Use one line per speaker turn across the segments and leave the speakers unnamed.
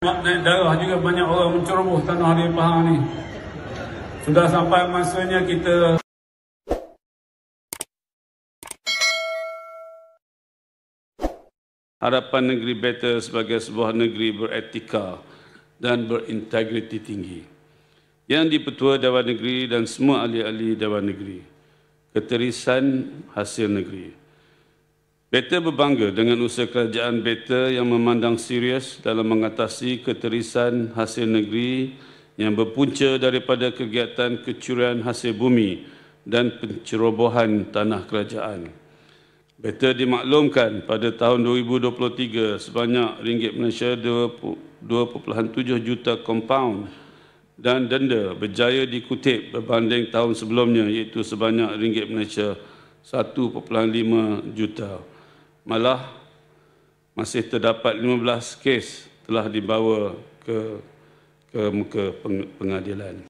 Nak naik darah juga banyak orang menceroboh tanah di Pahang ni. Sudah sampai masanya kita harapan negeri Better sebagai sebuah negeri beretika dan berintegriti tinggi yang dipetua Dewan Negeri dan semua ahli-ahli Dewan Negeri. Keterisan hasil negeri. Better berbangga dengan usaha kerajaan Better yang memandang serius dalam mengatasi keterisan hasil negeri yang berpunca daripada kegiatan kecurian hasil bumi dan pencerobohan tanah kerajaan. Better dimaklumkan pada tahun 2023 sebanyak ringgit Malaysia 2.7 juta kompaun dan denda berjaya dikutip berbanding tahun sebelumnya iaitu sebanyak ringgit Malaysia 1.5 juta. Malah masih terdapat 15 kes telah dibawa ke muka pengadilan.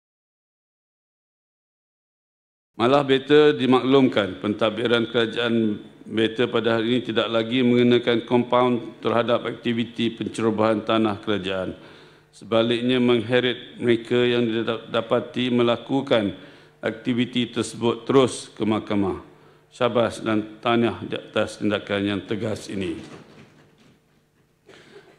Malah Better dimaklumkan pentadbiran kerajaan Better pada hari ini tidak lagi mengenakan kompaun terhadap aktiviti pencerobohan tanah kerajaan. Sebaliknya mengheret mereka yang didapati melakukan aktiviti tersebut terus ke mahkamah. Syabas dan tahniah di atas tindakan yang tegas ini.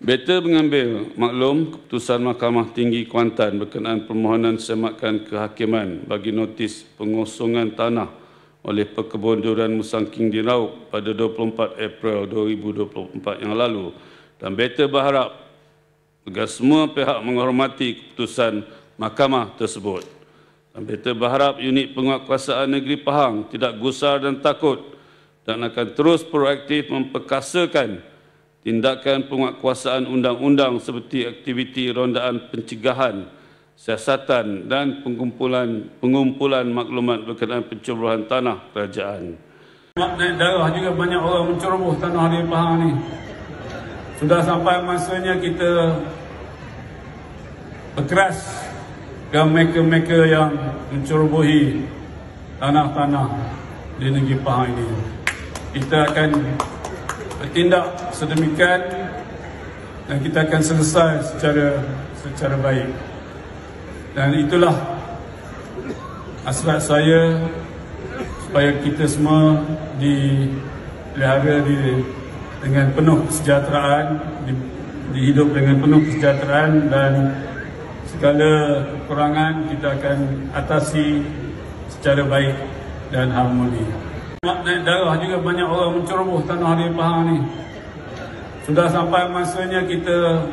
Better mengambil maklum keputusan Mahkamah Tinggi Kuantan berkenaan permohonan semakan kehakiman bagi notis pengosongan tanah oleh Pekebun Durian Musang King di Raub pada 24 April 2024 yang lalu. Dan Better berharap agar semua pihak menghormati keputusan mahkamah tersebut. Dan Better berharap unit penguatkuasaan negeri Pahang tidak gusar dan takut dan akan terus proaktif memperkasakan tindakan penguatkuasaan undang-undang seperti aktiviti rondaan pencegahan, siasatan dan pengumpulan maklumat berkenaan pencerobohan tanah kerajaan. Nak naik darah juga banyak orang menceroboh tanah di Pahang ni. Sudah sampai masanya kita berkeras dengan mereka-mereka yang mencerobohi tanah-tanah di negeri Pahang ini. Kita akan bertindak sedemikian dan kita akan selesai secara baik. Dan itulah hasrat saya supaya kita semua dipelihara dengan penuh kesejahteraan, dihidup dengan penuh kesejahteraan dan segala kekurangan kita akan atasi secara baik dan harmoni. Nak naik darah juga banyak orang menceroboh tanah di Pahang ni. Sudah sampai masanya kita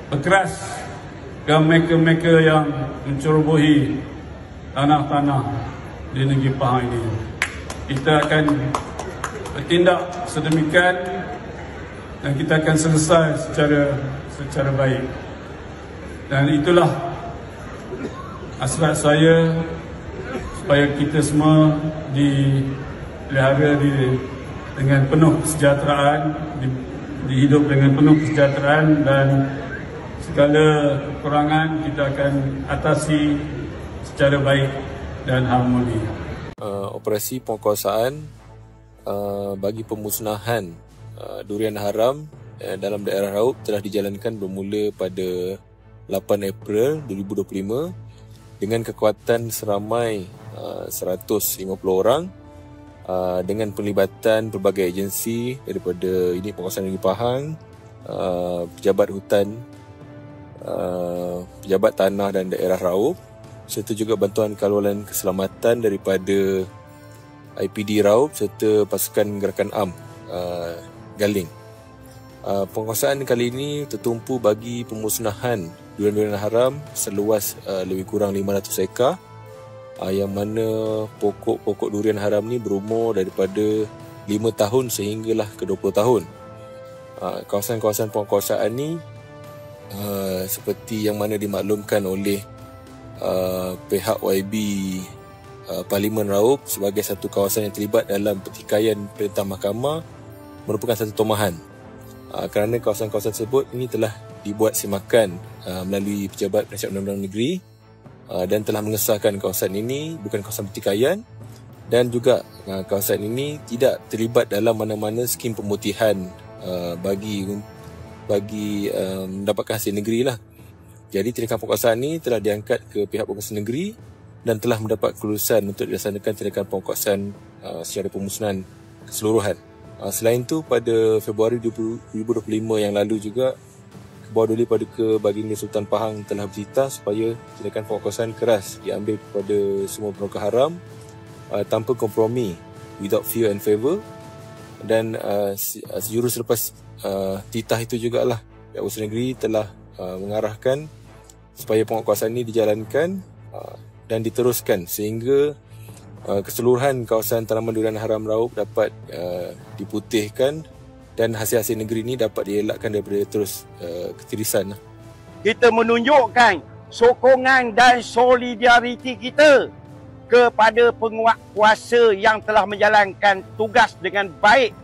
berkeras dengan mereka-mereka yang mencerobohi tanah-tanah di negeri Pahang ini. Kita akan bertindak sedemikian dan kita akan selesai secara baik. Dan itulah hasrat saya supaya kita semua dipelihara dengan penuh kesejahteraan, dihidup dengan penuh kesejahteraan dan segala kekurangan kita akan atasi secara baik dan harmoni.
Operasi penguatkuasaan bagi pemusnahan durian haram dalam daerah Raub telah dijalankan bermula pada 8 April 2025 dengan kekuatan seramai 150 orang dengan pelibatan pelbagai agensi daripada Unit Penguasaan Negeri Pahang, pejabat hutan, pejabat tanah dan daerah Raub serta juga bantuan kawalan keselamatan daripada IPD Raub serta pasukan gerakan AM Galing. Penguasaan kali ini tertumpu bagi pemusnahan durian-durian haram seluas lebih kurang 500 ekar yang mana pokok-pokok durian haram ni berumur daripada 5 tahun sehinggalah ke 20 tahun. Kawasan-kawasan penguasaan ni seperti yang mana dimaklumkan oleh pihak YB Parlimen Raub sebagai satu kawasan yang terlibat dalam pertikaian perintah mahkamah merupakan satu tomahan. Kerana kawasan-kawasan tersebut ini telah dibuat semakan melalui Pejabat Penasihat Undang-Undang Negeri dan telah mengesahkan kawasan ini bukan kawasan pertikaian dan juga kawasan ini tidak terlibat dalam mana-mana skim pemutihan bagi bagi mendapatkan hasil negeri lah. Jadi tindakan penguasaan ni telah diangkat ke pihak penguasa negeri dan telah mendapat kelulusan untuk dilaksanakan tindakan penguasaan secara pemusnahan keseluruhan. Selain itu, pada Februari 2025 yang lalu juga, Bawah Duli Paduka Baginda Sultan Pahang telah bertitah supaya tindakan penguasaan keras diambil kepada semua penukar haram tanpa kompromi, without fear and favour. Dan sejurus selepas titah itu jugalah pihak penguasa negeri telah mengarahkan supaya penguasaan ini dijalankan dan diteruskan sehingga keseluruhan kawasan tanaman durian haram Raub dapat diputihkan dan hasil-hasil negeri ini dapat dielakkan daripada terus ketirisan.
Kita menunjukkan sokongan dan solidariti kita kepada penguat kuasa yang telah menjalankan tugas dengan baik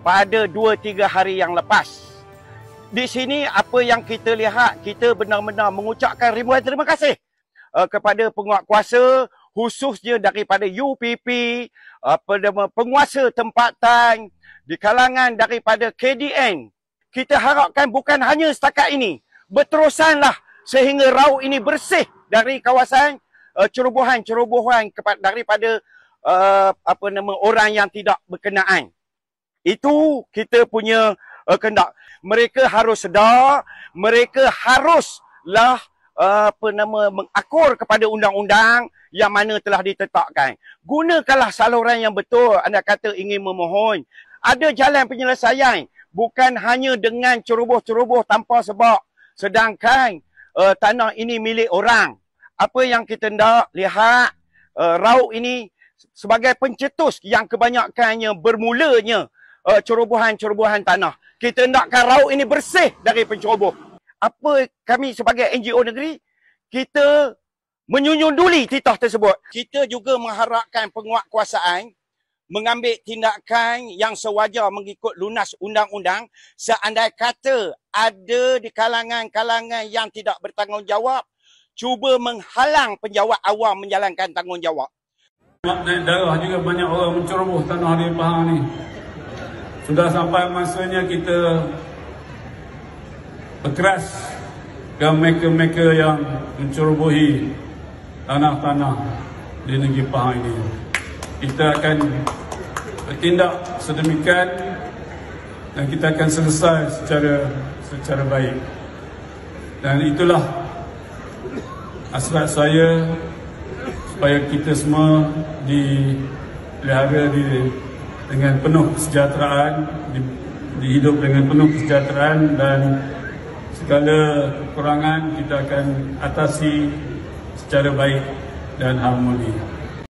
pada 2-3 hari yang lepas. Di sini apa yang kita lihat, kita benar-benar mengucapkan ribuan terima kasih kepada penguat kuasa, khususnya daripada UPP, penguasa tempatan, di kalangan daripada KDN. Kita harapkan bukan hanya setakat ini, berterusanlah sehingga Raub ini bersih dari kawasan cerobohan-cerobohan daripada orang yang tidak berkenaan. Itu kita punya kehendak. Mereka harus sedar, mereka haruslah mengakur kepada undang-undang yang mana telah ditetapkan. Gunakanlah saluran yang betul. Anda kata ingin memohon, ada jalan penyelesaian, bukan hanya dengan ceroboh-ceroboh tanpa sebab. Sedangkan tanah ini milik orang. Apa yang kita nak lihat, Raub ini sebagai pencetus yang kebanyakannya bermulanya cerobohan-cerobohan tanah. Kita nakkan Raub ini bersih dari penceroboh. Apa kami sebagai NGO negeri, kita menyunjung titah tersebut. Kita juga mengharapkan penguatkuasaan mengambil tindakan yang sewajar mengikut lunas undang-undang seandai kata ada di kalangan-kalangan yang tidak bertanggungjawab cuba menghalang penjawat awam menjalankan tanggungjawab.
Naik darah juga banyak orang menceroboh tanah di Pahang ni. Sudah sampai masanya kita berkeras dengan mereka-mereka yang mencerobohi tanah-tanah di negeri Pahang ini. Kita akan bertindak sedemikian dan kita akan selesai secara baik. Dan itulah hasrat saya supaya kita semua dipelihara dengan penuh kesejahteraan, dihidup dengan penuh kesejahteraan dan segala kekurangan kita akan atasi secara baik dan harmoni.